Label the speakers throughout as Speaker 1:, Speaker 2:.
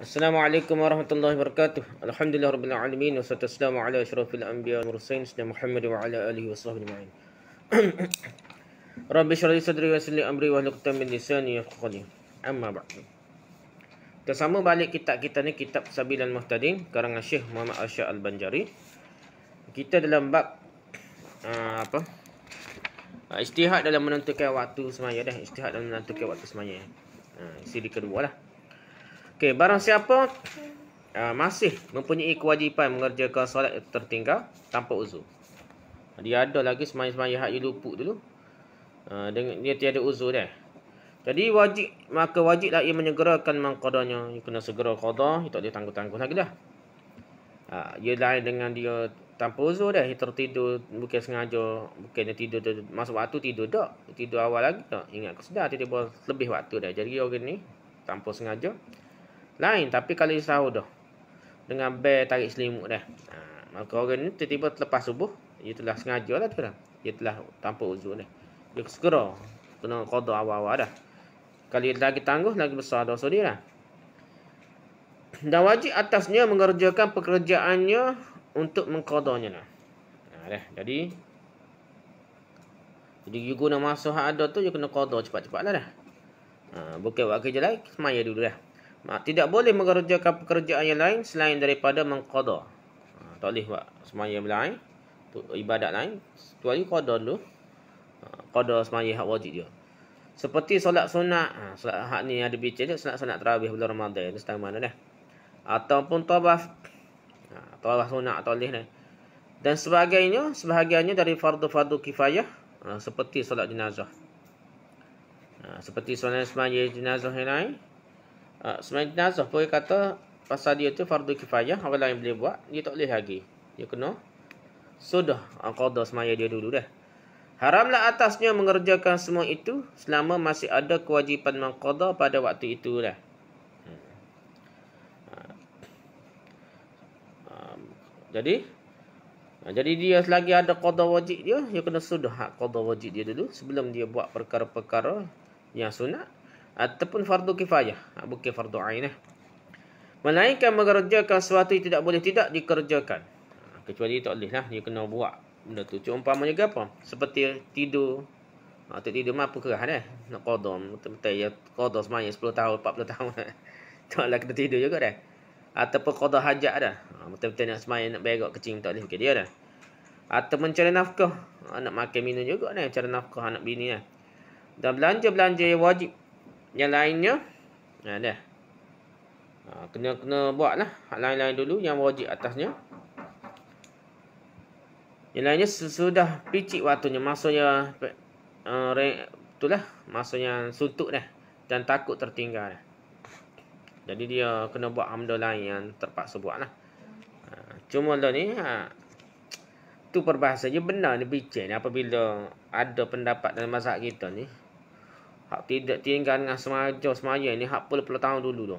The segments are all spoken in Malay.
Speaker 1: Assalamualaikum warahmatullahi wabarakatuh. Alhamdulillah rabbil alamin wassalatu wassalamu ala asyrafil anbiya wal mursalin sayyidina Muhammad wa ala alihi washabbihi ajma'in. Rabbi shrah li sadri wa yassir li amri wahlul 'uqdatam min lisani yafqahu qawli. Amma ba'du. Kita sama balik kitab kita ni, kitab Sabilal Muhtadin karangan Syekh Muhammad Arsyad Al-Banjari. Kita dalam bab ijtihad dalam menentukan waktu semaya dah. Ijtihad dalam menentukan waktu semaya. Siri kedua lah. Okey, barang siapa masih mempunyai kewajipan mengerjakan solat tertinggal tanpa uzur. Dia ada lagi semaya-semaya hak luput dulu. Dia tiada uzur dah. Jadi maka wajiblah ia menyegerakan mengqadanya. Dia kena segera qada, dia tak boleh tangguh-tangguh lagi dah. Ia lain dengan dia tanpa uzur dah. Dia tertidur bukan sengaja, bukan dia tidur masuk waktu tidur tak. Tidur awal lagi tak. Ingat aku sedar tiba-tiba lebih waktu dah. Jadi orang ni tanpa sengaja lain, tapi kalau dia sahur dah dengan bel tarik selimut dah, maka orang ni tiba-tiba lepas subuh, dia telah sengaja lah tu dah. Dia telah tanpa uzur dah. Dia segera kena qada awal-awal dah. Kalau dia lagi tangguh, lagi besar dosa dia lah. Dan wajib atasnya mengerjakan pekerjaannya untuk mengqadanya lah. Jadi you guna masa hak ada tu, you kena qada cepat-cepat lah dah. Bukan buat kerja lain, semaya dulu dah. Tidak boleh mengerjakan pekerjaan yang lain selain daripada mengqada. Tak boleh buat semaya lain, ibadat lain, kecuali qada dulu. Qada semaya hak wajib dia. Seperti solat sunat, solat hak ni ada bincang dia, solat tarawih bulan Ramadan, itu setengah mana dah. Ataupun tawaf. Tawaf sunat tak boleh dah. Dan sebahagiannya dari fardu-fardu kifayah, seperti solat jenazah. Seperti solat semaya jenazah yang lain. Semaya jenazah pun kata pasal dia tu fardu kifayah, orang lain boleh buat, dia tak boleh lagi. Dia kena sudah qada semaya dia dulu dah. Haramlah atasnya mengerjakan semua itu selama masih ada kewajipan mengqada pada waktu itu dah. Jadi dia selagi ada qada wajib dia kena sudah hak qada wajib dia dulu sebelum dia buat perkara-perkara yang sunat ataupun fardu kifayah, bukan fardu ain. Melainkan mengerjakan sesuatu yang tidak boleh tidak dikerjakan. Kecuali tak boleh lah, dia kena buat benda tu. Cuma umpamanya ke apa? Seperti tidur. Tak tidur mah apa kerah dah. Nak qada, betul-betul ya qada semaya 10 tahun, 40 tahun. Taklah kena tidur juga dah. Ataupun qada hajat dah. Betul-betul nak semaya, nak berak kecing tak boleh, dia dah. Atau mencari nafkah, nak makan minum juga dah, cari nafkah anak bini dah. Dan belanja-belanja yang wajib yang lainnya dah. Kena buat lah hak lain-lain dulu yang wajib atasnya. Yang lainnya sudah picit waktunya, masanya itulah masanya suntuk dah dan takut tertinggal dah. Jadi dia kena buat amda lain yang terpaksa buat lah. Cuma lah ni tu perbahasan je benar ni bincang ni, apabila ada pendapat dalam mazhab kita ni hak tidak tinggal dengan semaya ni hak puluh-puluh tahun dulu tu.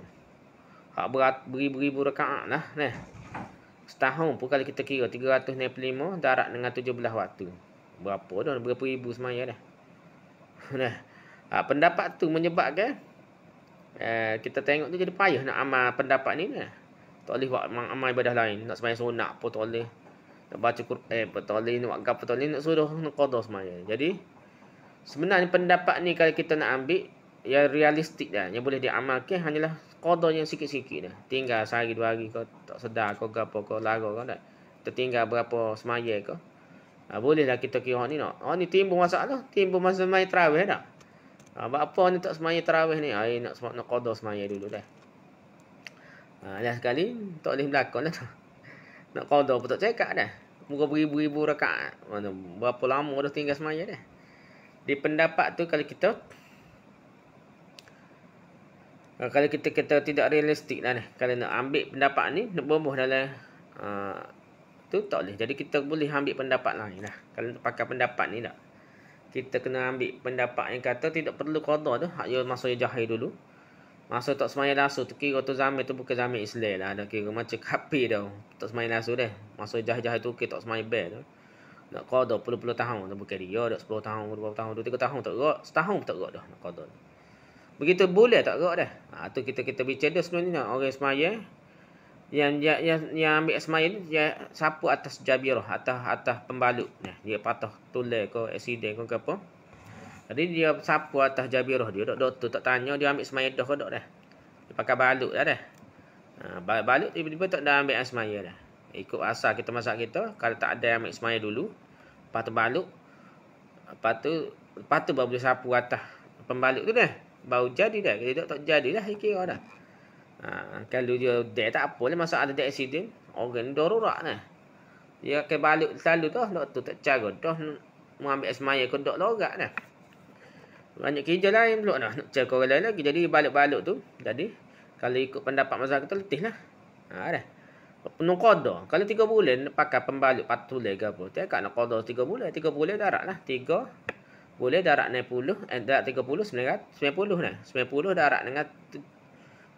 Speaker 1: Hak beribu-ribu rakaat lah. Setahun pun kalau kita kira 365 darat dengan 17 waktu. Berapa dah? Berapa ribu semaya dah. Pendapat tu menyebabkan kita tengok tu jadi payah nak amal pendapat ni dah. Tak boleh buat amal ibadah lain. Nak sembahyang sunat pun tak boleh. Nak baca Quran pun tak boleh. Nak buat apa tak boleh. Nak suruh nak qada semaya. Jadi sebenarnya pendapat ni kalau kita nak ambil yang realistik dah, yang boleh diamalkan hanyalah qada yang sikit-sikit dah. Tinggal sehari dua hari kau tak sedar kau gapo kau lara kau dah. Tertinggal berapa semaya kau. Bolehlah kita kira ni nak. Ni timbul masalah, timbul masa semaya tarawih dah. Apa ni tak semaya tarawih ni? Nak qada semaya dulu dah. Dah sekali tak boleh berlakon dah tu. Nak qada pun tak cekak dah. Muka beribu-ribu rakaat. Berapa lama dah tinggal semaya dah. Di pendapat tu kalau kita tidak realistik lah ni. Kalau nak ambil pendapat ni, nak berbuh dalam tu tak boleh. Jadi kita boleh ambil pendapat lain lah. Kalau nak pakai pendapat ni tak. Kita kena ambil pendapat yang kata tidak perlu qada tu. Hak dia masa jahil dulu. Masa tak semaya lasu tu kira tu zaman tu bukan zaman Islam lah. Ada kira macam kafir dah. Tak semaya lasu dah. Masa jahil-jahil tu kita tak semaya bel tu. Nak qada puluh-puluh tahun tu bukan dia. Dah 10 tahun, 20 tahun, 2-3 tahun tak gerak. Setahun pun tak gerak dah nak qada. Begitu boleh tak gerak dah. Tu kita bicara dah sebenarnya orang semaya yang ambil semaya ni dia sapu atas jabirah, atas pembalut. Nah, dia patah tulang ke aksiden ke apa. Jadi dia sapu atas jabirah dia. Doktor tak tanya dia ambil semaya dah ke tak dah. Dia pakai balut dah. Balut tiba-tiba tak dah ambil semaya dah. Ikut asal kita masak kita, kalau tak ada ambil semaya dulu, lepas tu balut, lepas tu baru boleh sapu atas pembalut tu dah. Baru jadi dah. Kalau tak jadilah kira dah. Kalau dia tak apa lah masalah ada aksiden, orang darurat lah. Dia akan balik selalu tu, doktor tak cara dah mau ambil semaya ke dok lorak dah. Banyak kerja lain pula dah. Nak cakap orang lain lagi. Jadi balik-balik tu. Jadi kalau ikut pendapat masyarakat kita letih lah. Dah. Penuh qada. Kalau 3 bulan pakai pembalut patulai ke apa. Tak nak qada 3 bulan. 3 bulan darat lah. 3 bulan darat 60. Darat 30 90 lah. 90 darat dengan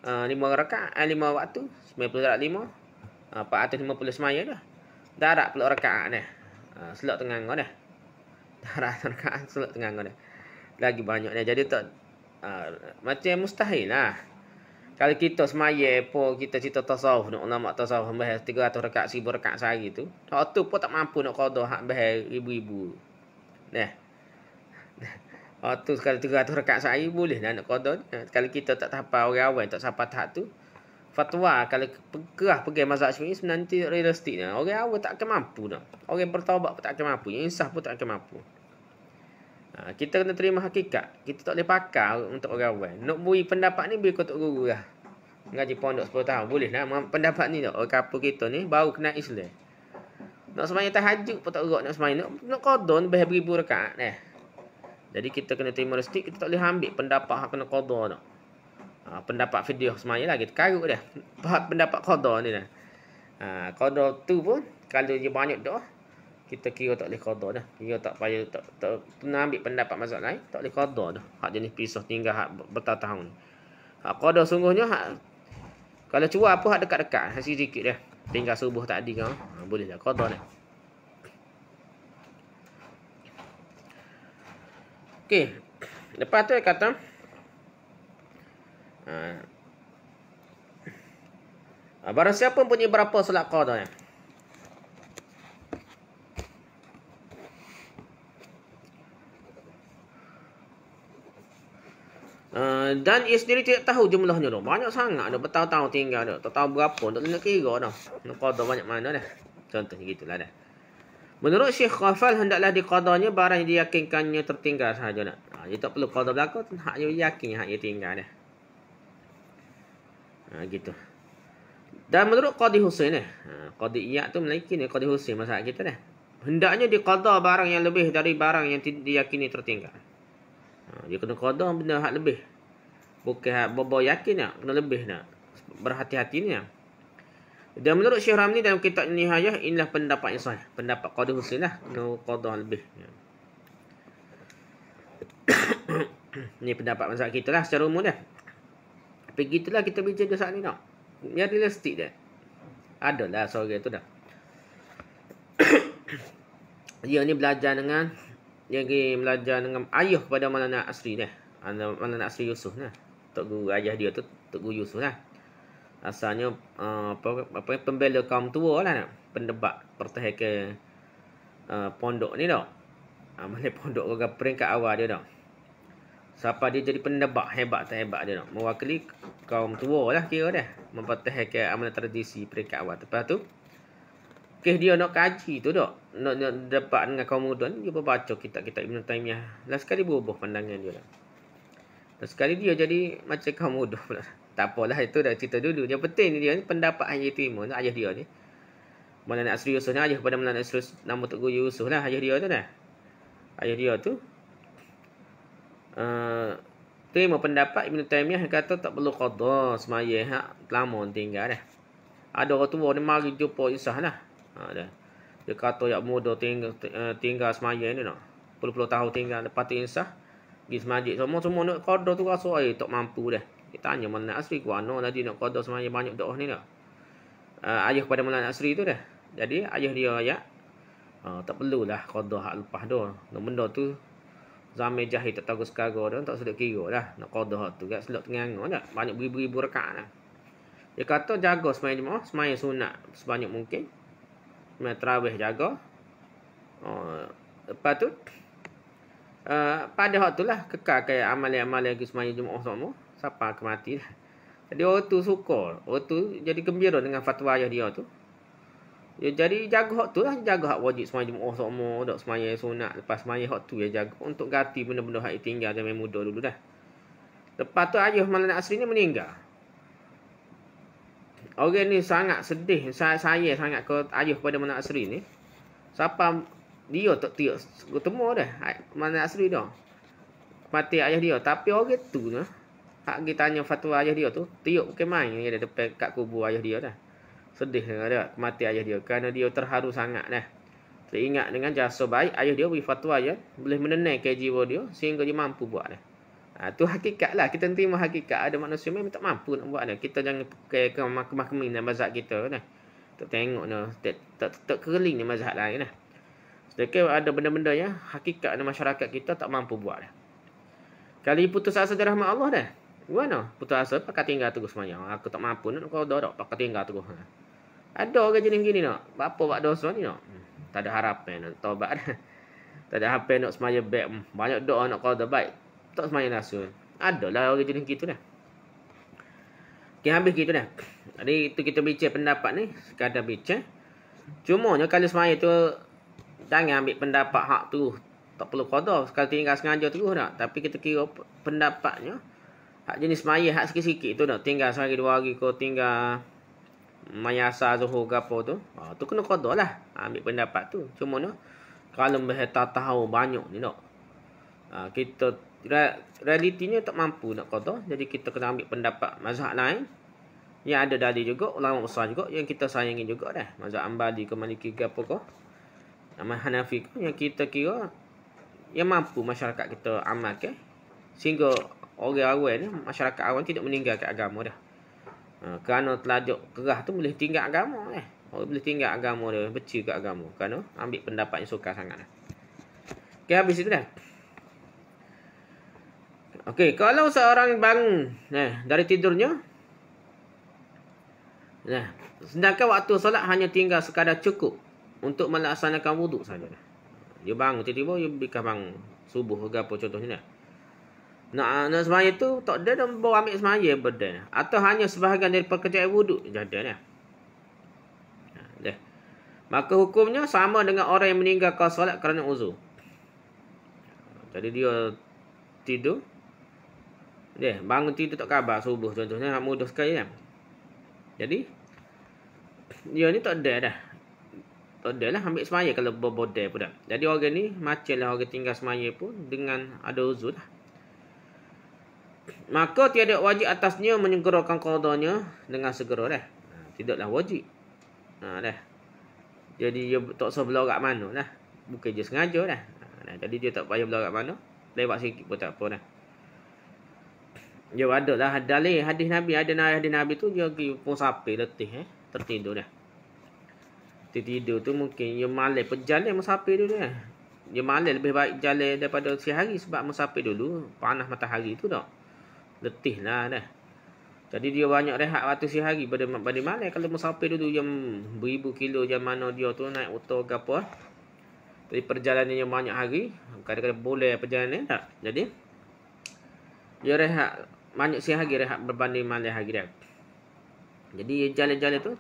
Speaker 1: 5 rakaat 5 waktu 90 darat 5 450 semaya dah. Darat pula rakaat dah. Selok tengah dah. Darat rakaat selok tengah dah. Lagi banyak dah. Jadi tak macam mustahil lah. Kalau kita semaya pun kita cerita tasawuf nak ulama tasawuf bahas 300 rakaat 1000 rakaat sehari tu. Hak tu pun tak mampu nak qada hak bahas ribu-ribu. Nah. Tu kalau 300 rakaat sehari boleh lah nak qada. Kalau kita tak hafal orang awam tak sampai tahap tu. Fatwa kalau pergi mazhab Syafi'i sebenarnya tidak realistik dah. Orang awam tak akan mampu dah. Orang bertaubat pun tak akan mampu. Yang insaf pun tak akan mampu. Kita kena terima hakikat. Kita tak boleh pakai untuk orang awam. Nak beri pendapat ni beri kotak guru lah. Ngaji pondok 10 tahun. Boleh lah. Pendapat ni tak. Orang kapur kita ni baru kena Islam. Nak semaya tahajud pun tak gerak nak semaya. Nak qada lebih beribu rakaat dah. Jadi kita kena terima realistik. Kita tak boleh ambil pendapat hak kena qada dah. Pendapat fidyah semaya lah. Kita karut dah. Pendapat qada ni dah. Qada tu pun kalau dia banyak dah. Kita kira tak boleh qada dah. Kira tak payah tak ambil pendapat mazhab lain, tak boleh qada dah. Hak jenis pisah tinggal hak bertahun-tahun. Hak qada sungguhnya hak kalau cuba apa hak dekat-dekat, hasil sikit dah. Tinggal subuh tadi kan. Boleh dah qada dah. Okey. Lepas tu dia kata barang siapa punya berapa solat qada ni? Dan ia sendiri tidak tahu jumlahnya dah. Banyak sangat dah. Bertahun-tahun tinggal dah. Tak tahu berapa. Tak boleh nak kira dah. Nak qada banyak mana dah. Contohnya gitulah dah. Menurut Syekh Khafal hendaklah diqadanya barang yang diyakinkannya tertinggal sahaja nak. Dia tak perlu qada belaka. Hak dia yakin hak dia tinggal dah. Gitu. Dan menurut Qadi Husain Qadi Iyad tu Melaiki ni Qadi Husain masalah kita dah. Hendaknya diqada barang yang lebih dari barang yang diyakini tertinggal. Dia kena qada benda hak lebih. Bukan hak bobo yakin nak, kena lebih nak. Berhati-hati ni. Dan menurut Syekh Ramli dalam kitab Nihayah inilah pendapat yang sahih. Pendapat Qadi Husain lah, kena qada lebih. Ni pendapat mazhab kita lah secara umum dah. Tapi gitulah kita bincang saat ni nak. Yang realistik dah. Adalah seorang tu dah. Dia ni belajar dengan ayah pada Maulana Asri dah. Maulana Asri Yusuf nah. Tok guru ayah dia tu Tok Guru Yusuf lah. Asalnya pembela kaum tua lah nak. Pendebat pertahakan pondok ni dah. Mana pondok orang peringkat awal dia dah. Siapa dia jadi pendebat hebat tak hebat dia dah. Mewakili kaum tua lah kira dah. Mempertahankan amanah tradisi peringkat awal. Lepas tu dia nak kaji tu dah. Nak dapat dengan kaum muda ni. Dia berbaca kitab-kitab Ibn Taymiyah. Last sekali berubah pandangan dia dah. Last sekali dia jadi macam kaum muda pula. Tak apalah itu dah cerita dulu. Yang penting dia ni pendapat yang dia terima. Ayah dia ni. Maulana Asri Yusuf ni ayah pada Maulana Asri nama Tok Guru Yusuf lah. Ayah dia tu dah. Ayah dia tu. Terima pendapat Ibn Taymiyah yang kata tak perlu qada semaya hak lama tinggal dah. Ada orang tua ni mari jumpa insah lah. Dah. Dia kata yang muda tinggal semaya ni nak. Puluh-puluh tahun tinggal lepas tu insah. Pergi semajik semua nak qada tu rasa tak mampu dah. Dia tanya Maulana Asri ke mana tadi nak qada semaya banyak doa ni dah. Ayah pada Maulana Asri tu dah. Jadi ayah dia ayat tak perlulah qada hak lepas dah. Benda tu Zaman jahil tak tahu sekarang dah tak sedap kira dah nak qada hak tu gak selok tengah dah banyak beribu-ribu rakaat dah. Dia kata jaga sembahyang jemaah, sembahyang sunat sebanyak mungkin. Sembahyang tarawih jaga. Lepas tu pada hak tu lah kekal kayak amalan-amalan ke sembahyang jemaah semua sampai ke mati dah. Jadi orang tu suka, orang tu jadi gembira dengan fatwa ayah dia tu. Ya, jadi jaga hak tu lah, jaga hak wajib sembahyang jemaah semua, dak sembahyang sunat, lepas sembahyang hak tu ya jaga untuk ganti benda-benda hak tinggal zaman muda dulu dah. Lepas tu ayah Maulana Asri ni meninggal. Orang ni sangat sedih, saya sangat ke ayah kepada Maulana Asri ni. Siapa dia tak tiap ketemu dah Maulana Asri dah. Mati ayah dia, tapi orang tu nah hak kita tanya fatwa ayah dia tu, tiap ke main dia depan kat kubur ayah dia dah. Sedih dengan dia kematian ayah dia kerana dia terharu sangat dah. Teringat dengan jasa baik ayah dia beri fatwa ya, boleh menenangkan jiwa dia sehingga dia mampu buat dah. Tu hakikat lah, kita terima hakikat ada manusia memang tak mampu nak buat dah. Kita jangan ke mahkamah dalam mazhab kita dah. Tak tengok dah, tak keliling ni mazhab lain dah. Sedangkan ada benda-benda yang hakikat dalam masyarakat kita tak mampu buat dah. Kali putus asa dari rahmat Allah dah. Gimana? Putus asa pakai tinggal terus semayang. Aku tak mampu nak kau dah pakai tinggal terus. Ada orang jenis gini nak. Apa buat dosa ni nak? Tak ada harapan nak taubat dah. Tak ada harapan nak semaya baik. Banyak doa nak qada baik. Tak semaya nasul. Adalah orang jenis gitu dah. Okay, habis gitu dah. Jadi itu kita bincang pendapat ni. Sekadar bincang. Cumanya kalau semaya tu jangan ambil pendapat hak tu. Tak perlu qada. Sekali tinggal sengaja terus tak. Tapi kita kira pendapatnya. Hak jenis semaya hak sikit-sikit tu nak. Tinggal sehari 2 hari kau tinggal mayasa zuhur ke apa tu. Tu kena qada lah. Ambil pendapat tu. Cuma no, kalau mereka tahu banyak ni nak. Kita realitinya tak mampu nak qada. Jadi kita kena ambil pendapat mazhab lain. Yang ada dalil juga. Ulama besar juga. Yang kita sayangi juga dah. Mazhab Ambali ke Maliki ke apa ke. Nama Hanafi ke. Yang kita kira. Yang mampu masyarakat kita amalkan. Sehingga orang awal ni. Masyarakat awal tidak meninggalkan agama dah. Kerana telajuk kerah tu boleh tinggal agama orang boleh tinggal agama dia, benci ke agama kerana ambil pendapat yang sukar sangat dah. Okay, habis itu dah. Okay, kalau seorang bangun dari tidurnya, sedangkan waktu solat hanya tinggal sekadar cukup untuk melaksanakan wuduk saja. Dia bangun tiba-tiba dia berikan bangun subuh ke apa contohnya dah. Nak semaya tu tak ada dan bawa ambil semaya berdaya. Atau hanya sebahagian dari pekerjaan wuduk jadinya. Maka hukumnya sama dengan orang yang meninggalkan solat kerana uzur. Jadi dia tidur. Bangun tidur tak khabar subuh contohnya mudah sekali kan. Jadi dia ni tak ada dah. Tak ada lah ambil semaya kalau berbodai pun dah. Jadi orang ni macam lah orang tinggal semaya pun dengan ada uzur lah. Maka tiada wajib atasnya menyegerakan qadanya dengan segera dah. Tidaklah wajib. Dah. Jadi dia tak usah berlorak mana dah. Bukan je sengaja dah. Jadi dia tak payah berlorak mana. Lewat sikit pun tak apa dah. Dia ada lah dalil hadis Nabi. Ada hadis Nabi tu dia pergi musafir letih tertidur dah. Tertidur tu mungkin dia malas perjalanan musafir dulu dah. Dia malas lebih baik jalan daripada siang hari sebab musafir dulu panas matahari tu dah. Letih lah dah. Jadi dia banyak rehat waktu siang hari pada malam. Kalau musafir dulu yang beribu kilo jam mana dia tu naik motor ke apa. Jadi perjalanannya banyak hari. Kadang-kadang boleh perjalanan tak. Jadi dia rehat banyak siang hari rehat berbanding malam hari dah. Jadi jalan-jalan tu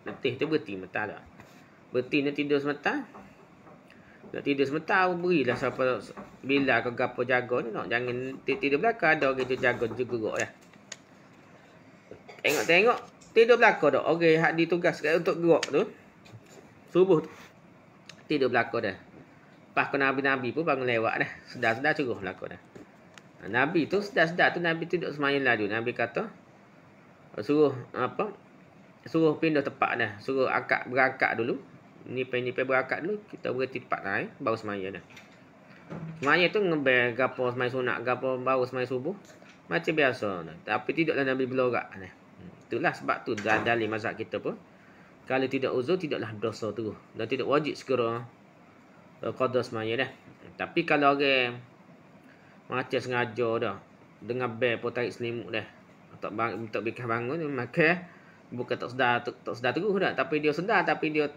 Speaker 1: letih tu berhenti mata dah. Berhenti ni tidur sebentar. Nak tidur sebentar berilah siapa bila ke gapo jaga ni nak jangan tidur belakang ada orang jaga juga dah. Tengok tidur belakang dah. Orang hak ditugaskan untuk gerak tu. Subuh tu tidur belakang dah. Lepas ke Nabi pun bangun lewat dah. Sedar-sedar cukup belakang dah. Nabi tu sedar-sedar tu Nabi tu duduk semayang laju. Nabi kata suruh suruh pindah tempat dah. Suruh berangkat dulu. Nipai berangkat dulu. Kita berhenti tempat lain. Baru semaya dah. Semaya tu ngebel gapo semaya sunat. Gapo baru semaya subuh. Macam biasa dah. Tapi tidaklah Nabi berlorak dah. Itulah sebab tu dalil mazhab kita pun. Kalau tidak uzur tidaklah dosa tu. Dan tidak wajib segera qada semaya dah. Tapi kalau orang Macam sengaja dah. Dengan bel pun tarik selimut dah. Tak bekas bangun maka bukan tak sedar terus dah, tapi dia sedar, tapi dia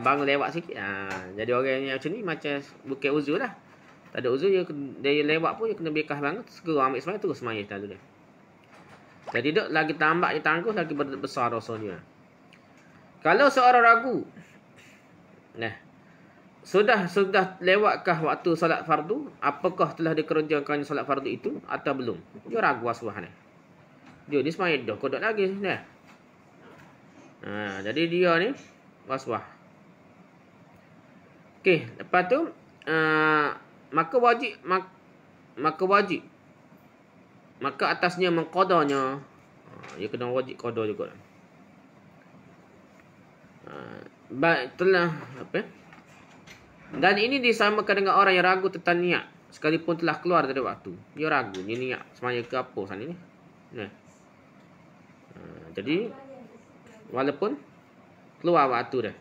Speaker 1: bangun lewat sikit. Jadi orang yang macam ni macam bukan uzur lah. Tak ada uzur, dia lewat pun dia kena bekas bangun, segera ambil sembahyang terus sembahyang tadi dia. Jadi duk lagi tambah dia tangguh, lagi besar dosanya. Kalau seorang ragu, sudah lewatkah waktu solat fardu? Apakah telah dikerjakan solat fardu itu atau belum? Dia ragu waswah ni. Dia ni sembahyang dah kodok lagi dah. Jadi dia ni waswah. Okey, lepas tu maka wajib maka atasnya mengqadanya. Dia kena wajib qada juga. Telah apa? Dan ini disamakan dengan orang yang ragu tentang niat sekalipun telah keluar dari waktu. Dia ragu ni niat sembahyang ke apa sana ni. Jadi walaupun keluar waktu dah.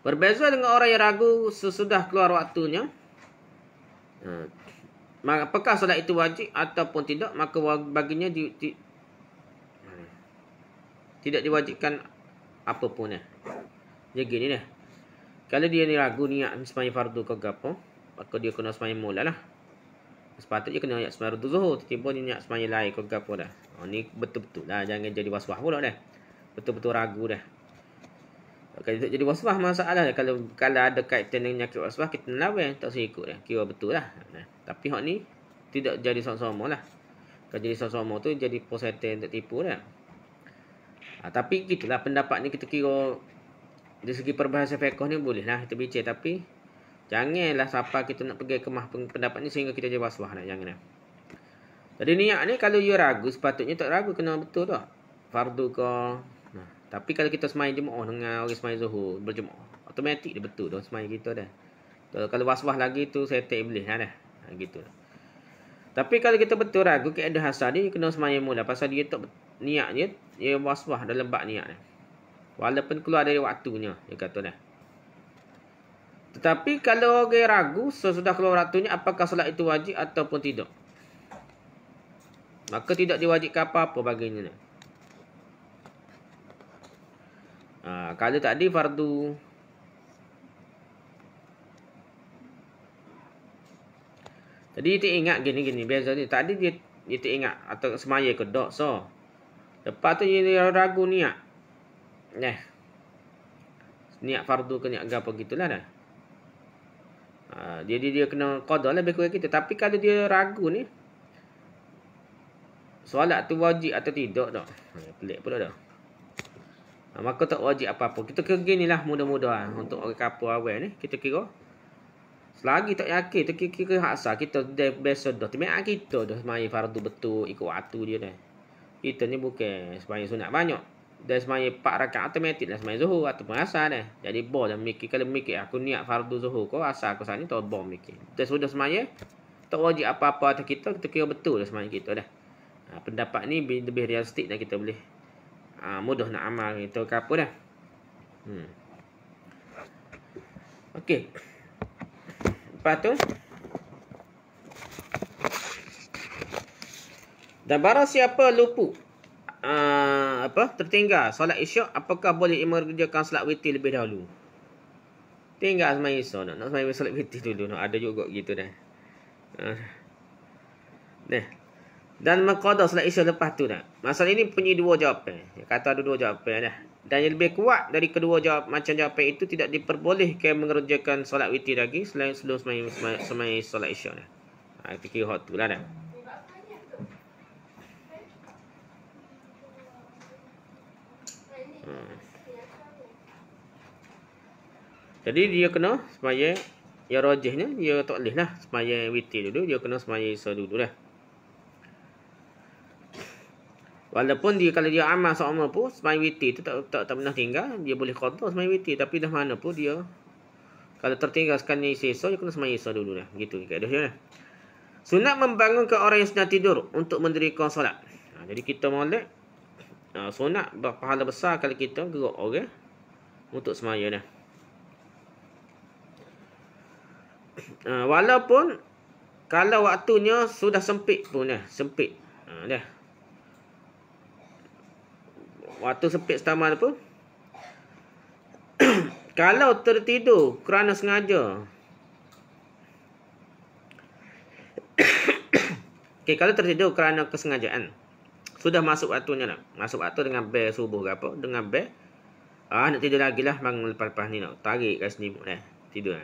Speaker 1: Berbeza dengan orang yang ragu sesudah keluar waktunya. Apakah solat itu wajib ataupun tidak, maka baginya tidak diwajibkan apapun dah. Jadi gini dah. Kalau dia ni ragu niat sembahyang fardu ke apa, maka dia kena sembahyang mula lah. Sepatutnya kena niat sembahyang zuhur, tiba-tiba dia niat sembahyang lain ke apa dah. Ni betul-betul lah, jangan jadi waswah pula dah. Betul-betul ragu dah. Kalau jadi waswah masalah dah. Kalau ada kaitan dengan nyakit waswah, kita lawan, tak usah ikut dah. Kira betul lah. Tapi hak ni tidak jadi sama-sama lah. Kalau jadi sama-sama tu jadi poseten untuk tipu dah. Tapi gitulah pendapat ni, kita kira dari segi perbahasan fiqh ni boleh lah kita bincang, tapi janganlah siapa kita nak pergi kemah pendapat ni sehingga kita jadi waswah dah. Jangan lah. Jadi niat ni kalau you ragu, sepatutnya tak ragu, kena betul dah fardu ke. Tapi kalau kita sembahyang jemaah dengan orang sembahyang zuhur berjemaah, automatik dia betul dah sembahyang kita dah. Kalau waswah lagi tu setan iblis dah. Gitu. Tapi kalau kita betul ragu keadaan hasad ni, kena sembahyang mula pasal dia tak niat dia waswah dalam bab niat ni. Walaupun keluar dari waktunya, dia kata dah. Tetapi kalau orang ragu sesudah keluar waktunya, apakah solat itu wajib ataupun tidak, maka tidak diwajibkan apa-apa baginya. Kalau tadi fardu, jadi dia ingat gini biasa ni. Tadi dia tak ingat atau semaya ke dok so. Lepas tu dia ragu niat. Niat fardu ke niat apa gitulah dah. Jadi dia kena qada lah lebih kurang kita. Tapi kalau dia ragu ni, solat tu wajib atau tidak dah. Pelik pula dah. Maka tak wajib apa-apa. Kita kira ginilah mudah-mudah untuk orang kapur awal ni. Kita kira selagi tak yakin, kita kira hak asal kita dah biasa dah. Tapi kita dah sembahyang fardu betul ikut waktu dia dah. Kita ni bukan sembahyang sunat banyak. Dah sembahyang 4 rakaat automatik lah sembahyang zuhur ataupun asar dah. Jadi boleh mikir, kalau mikir aku niat fardu zuhur ko asar aku sana tak boleh mikir. Dah sudah sembahyang tak wajib apa-apa atas kita kira betul dah sembahyang kita dah. Pendapat ni lebih realistik dah, kita boleh mudah nak amal kita ke apa dah. Okey. Lepas tu, dan barang siapa lupa tertinggal solat isyak, apakah boleh mengerjakan solat witir lebih dahulu? Tinggal sembahyang isyak, nak sembahyang solat witir dulu. Ada juga gitu dah. Dan mengqada solat isyak lepas tu dah. Masalah ini punya dua jawapan. Dia kata ada dua jawapan dah. Dan yang lebih kuat dari kedua jawapan itu, tidak diperbolehkan mengerjakan solat witir lagi selain sebelum sembahyang solat isyak dah. Kita kira hak tu lah dah. Jadi dia kena sembahyang yang rajihnya, dia tak boleh lah sembahyang witir dulu, dia kena sembahyang isyak dulu dah. Walaupun dia kalau dia amal seumur pun sembahyang witir tu tak pernah tinggal, dia boleh qada sembahyang witir, tapi dah mana pun dia kalau tertinggal sekali isyak, dia kena sembahyang isyak dulu dah. Gitu kaedahnya dah. Sunat membangunkan orang yang sedang tidur untuk mendirikan solat. Jadi kita molek sunat berpahala besar kalau kita gerak orang untuk sembahyang dah. Walaupun kalau waktunya sudah sempit pun sempit. Dah. Waktu sempit setaman pun kalau tertidur kerana sengaja. Okey, kalau tertidur kerana kesengajaan. Sudah masuk waktunya dah. Masuk waktu dengan bel subuh ke apa? Dengan bel. Nak tidur lagi lah bangun lepas-lepas ni nak tarik kat sini tidur.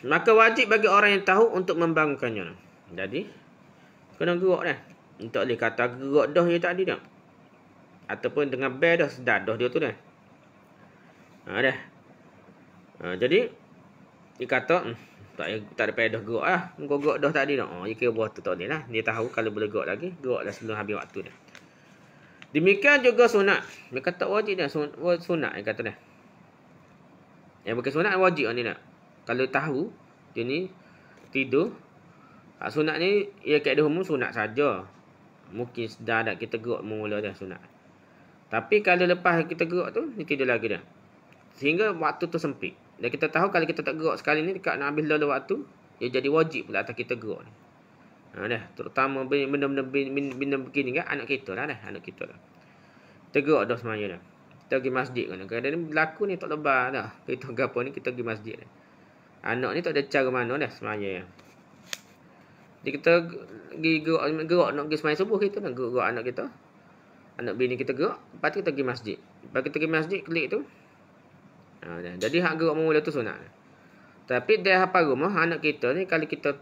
Speaker 1: Maka wajib bagi orang yang tahu untuk membangunkannya. Jadi kena gerak dah. Tak boleh kata gerak dah dia tadi dah. Ataupun dengan bel dah sedar dah dia tu dah. Dah. Jadi dia kata tak ada payah dah gerak lah. Kau gerak dah tadi dah. Dia kira buah tu tak boleh lah. Dia tahu kalau boleh gerak lagi, gerak dah sebelum habis waktu dah. Demikian juga sunat. Dia kata wajib dah. Sunat dia kata dah. Yang bukan sunat wajib ni nak. Kalau tahu dia ni tidur, sunat ni ia kaedah umum sunat saja. Mungkin dah ada kita gerak mula dah sunat. Tapi kalau lepas kita gerak tu, dia tidur lagi dah. Sehingga waktu tu sempit. Dan kita tahu kalau kita tak gerak sekali ni dekat nak habis lalu waktu, dia jadi wajib pula atas kita gerak ni. Dah, terutama benda-benda begini kan anak kita lah dah, anak kita dah. Kita gerak dah semaya dah. Kita pergi masjid kan. Kadang-kadang ni berlaku ni tak lebar dah. Kita gapo ni kita pergi masjid dah. Anak ni tak ada cara mana dah semaya. Jadi kita pergi gerak nak pergi semaya subuh kita nak gerak anak kita. Anak bini kita gerak, lepas tu kita pergi masjid. Lepas kita pergi masjid klik tu. Jadi hak gerak mula tu sunat. Tapi dia hafal rumah anak kita ni kalau kita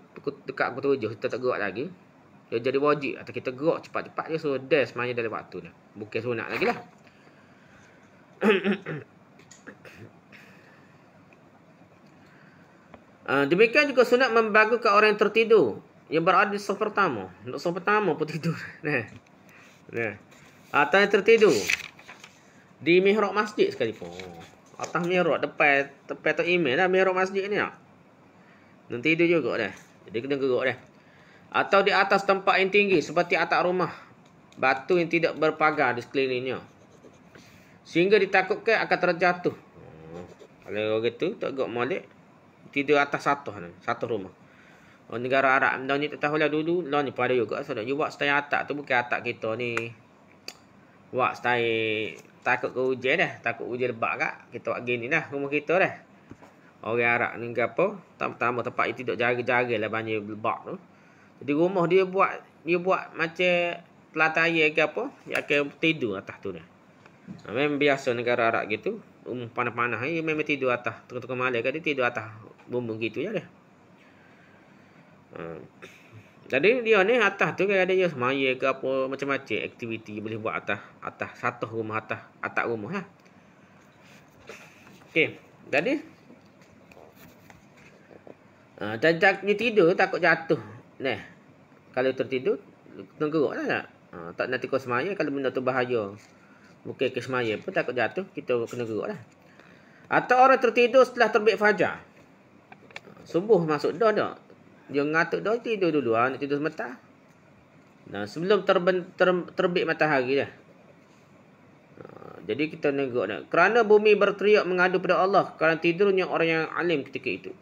Speaker 1: dekat pukul 7 kita tak gerak lagi, dia jadi wajib atau kita gerak cepat-cepat dia suruh dia semaya dalam waktu dia. Bukan sunat lagi lah. Demikian juga sunat membangunkan orang yang tertidur yang berada di saf pertama. Untuk saf pertama pun tidur. Atau yang tertidur di mihrab masjid sekalipun. Atas mihrab depan tu email lah mihrab masjid ni nak. Dan tidur juga dah. Jadi kena gerak dah. Atau di atas tempat yang tinggi seperti atap rumah, batu yang tidak berpagar di sekelilingnya, sehingga ditakutkan akan terjatuh. Kalau gitu tak gerak molek, tidur atas satu rumah. Orang negara Arab ni tak tahulah dulu, ni pada juga sudah you buat stay atap tu bukan atap kita ni. Buat stay takut ke hujan dah, takut hujan lebat kak. Kita buat gini dah rumah kita dah. Orang Arab ni ke apa? Pertama tempat itu tidak jaga-jaga lah banjir lebat tu. Jadi rumah dia buat macam pelataya ke apa, dia akan tidur atas tu dah. Memang biasa negara Arab gitu, panas-panas dia memang tidur atas. Tengah-tengah malam kan dia tidur atas bumbung gitu je dah. Jadi dia ni atas tu kan ada je semaya ke apa macam-macam aktiviti boleh buat atas satu rumah atas atap rumah lah. Okey. Jadi dia tidur takut jatuh. Kalau tertidur kena gerak lah. Tak nanti kau semaya kalau benda tu bahaya. Bukan ke semaya pun takut jatuh, kita kena gerak lah. Atau orang tertidur setelah terbit fajar. Subuh masuk dah. Dia ngatuk dah tidur dulu. Nak tidur sebentar. Sebelum terbit matahari dah. Jadi kita negak dah. Kerana bumi berteriak mengadu pada Allah kerana tidurnya orang yang alim ketika itu.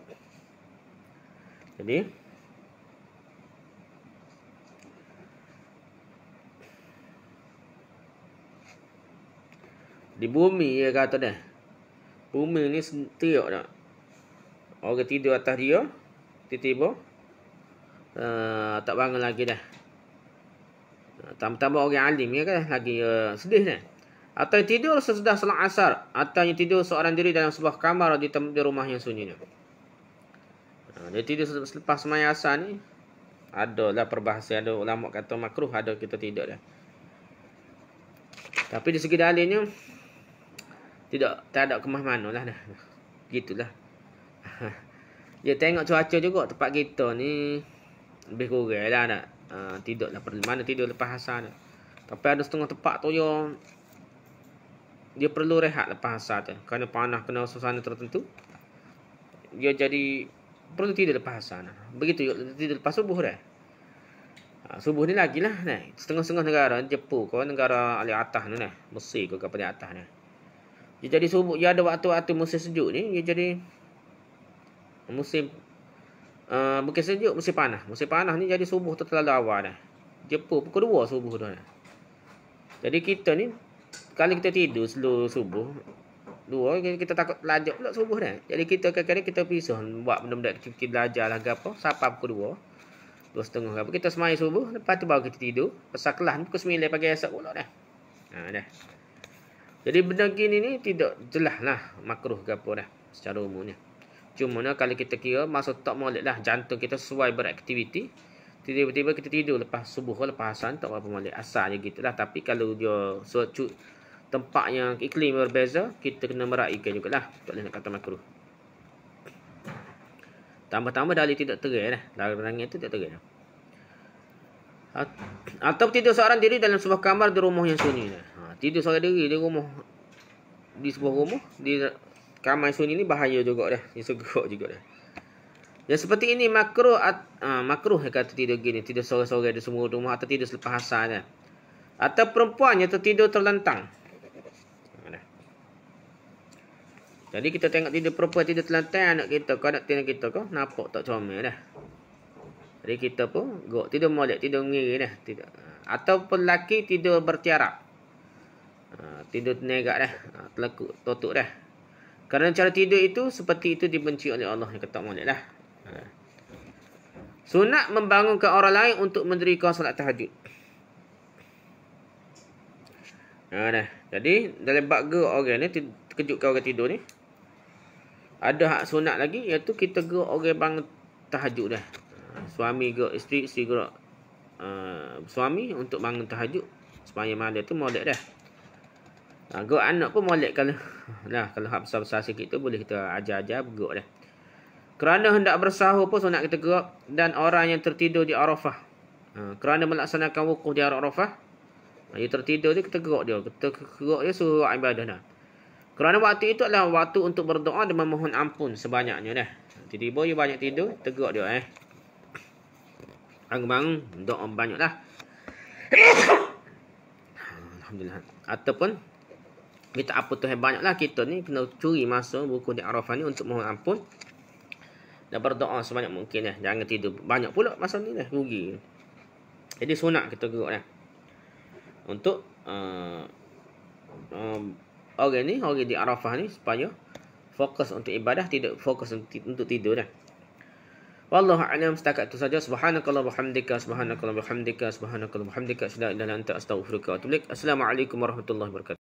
Speaker 1: Jadi di bumi dia kata dah. Bumi ni teriak dah. Orang tidur atas dia, tiba-tiba tak bangun lagi dah. Tambah-tambah orang alim ya kan lagi sedih dah. Atau yang tidur sesudah salat asar, atau yang tidur seorang diri dalam sebuah kamar di rumah yang sunyi. Dia tidur selepas sembahyang asar ni adalah perbahasan, ada ulama kata makruh, ada kita tidak dah. Tapi di segi dalilnya tak ada kemah mana lah dah. Gitulah. Dia tengok cuaca juga tempat kita ni lebih kurang lah nak. Tidur lah mana tidur lepas asar dah. Tapi ada setengah tempat tu dia perlu rehat lepas asar tu. Kerana panah kena suasana tertentu. Dia jadi perlu tidur lepas asar. Begitu tidur lepas subuh dah. Subuh ni lagi lah. Setengah-setengah negara. Jepun ke negara alih atas ni. Mesir ke paling atas ni. Dia jadi subuh. Dia ada waktu-waktu musim sejuk ni. Dia jadi musim Bukan sejuk, musim panas. Musim panas ni jadi subuh tu terlalu awal dah. Jepun pukul 2 subuh tu dah. Jadi kita ni kalau kita tidur sebelum subuh 2 kita takut lajak pula subuh dah. Jadi kita kadang-kadang kita pisah buat benda-benda aktiviti belajar lah ke apa sampai pukul 2, 2:30 ke apa kita semai subuh, lepas tu baru kita tidur. Pasal kelas pukul 9 pagi esok pula dah. Dah. Jadi benda gini ni tidak jelas lah makruh ke apa dah secara umumnya. Cuma kalau kita kira masa tak molek lah jantung kita sesuai beraktiviti, tiba-tiba kita tidur lepas subuh lepas asar tak apa molek, asal je gitulah. Tapi kalau dia tempat yang iklim berbeza, kita kena meraihkan jugalah. Tak boleh nak kata makruh. Tambah-tambah dalil tidak terai dah. Larangan itu tidak terai dah. Atau tidur seorang diri dalam sebuah kamar di rumah yang sunyi dah. Tidur seorang diri di rumah, di sebuah rumah, di kamar sunyi ni bahaya juga dah. Ini segera juga dah. Yang seperti ini makruh kata tidur gini, tidur sore-sore di semua rumah atau tidur selepas asar dah. Atau perempuan yang tertidur terlentang. Jadi kita tengok tidur perempuan tidur terlentang anak kita, kau anak tina kita kau nampak tak comel dah. Jadi kita pun tidur molek, tidur ngiri dah, tidak. Atau lelaki tidur bertiarap. Tidur tenegak dah, telekuk, totuk dah. Kerana cara tidur itu seperti itu dibenci oleh Allah, yang kata molek dah. Sunat membangunkan orang lain untuk mendirikan solat tahajud. Dah. Jadi dalam bab orang ni terkejutkan orang tidur ni. Ada hak sunat lagi iaitu kita gerak orang bangun tahajud dah. Suami gerak isteri gerak suami untuk bangun tahajud supaya malam tu molek dah. Gerak anak pun molek kalau hak besar-besar sikit tu boleh kita ajar-ajar gerak dah. Kerana hendak bersahur pun sunat kita gerak, dan orang yang tertidur di Arafah. Kerana melaksanakan wukuf di Arafah, dia tertidur dia kita gerak dia. Kita gerak dia suruh ibadah dah. Kerana waktu itu adalah waktu untuk berdoa dan memohon ampun sebanyaknya dah. Tiba-tiba dia banyak tidur, tegak dia bangun doa banyak dah. Alhamdulillah. Ataupun kita apa tu banyak lah, kita ni kena curi masa buku di Arafah ni untuk mohon ampun dan berdoa sebanyak mungkin dah. Jangan tidur banyak pula masa ni dah, rugi. Jadi sunat kita gerak dah. Untuk orang di Arafah ni supaya fokus untuk ibadah, tidak fokus untuk tidur dah. Wallahu a'lam. Setakat itu saja. Subhanakallah bihamdika, subhanakallah bihamdika, subhanakallah bihamdika, asyhadu an la ilaha illa anta, astaghfiruka wa atubu ilaik. Assalamualaikum warahmatullahi wabarakatuh.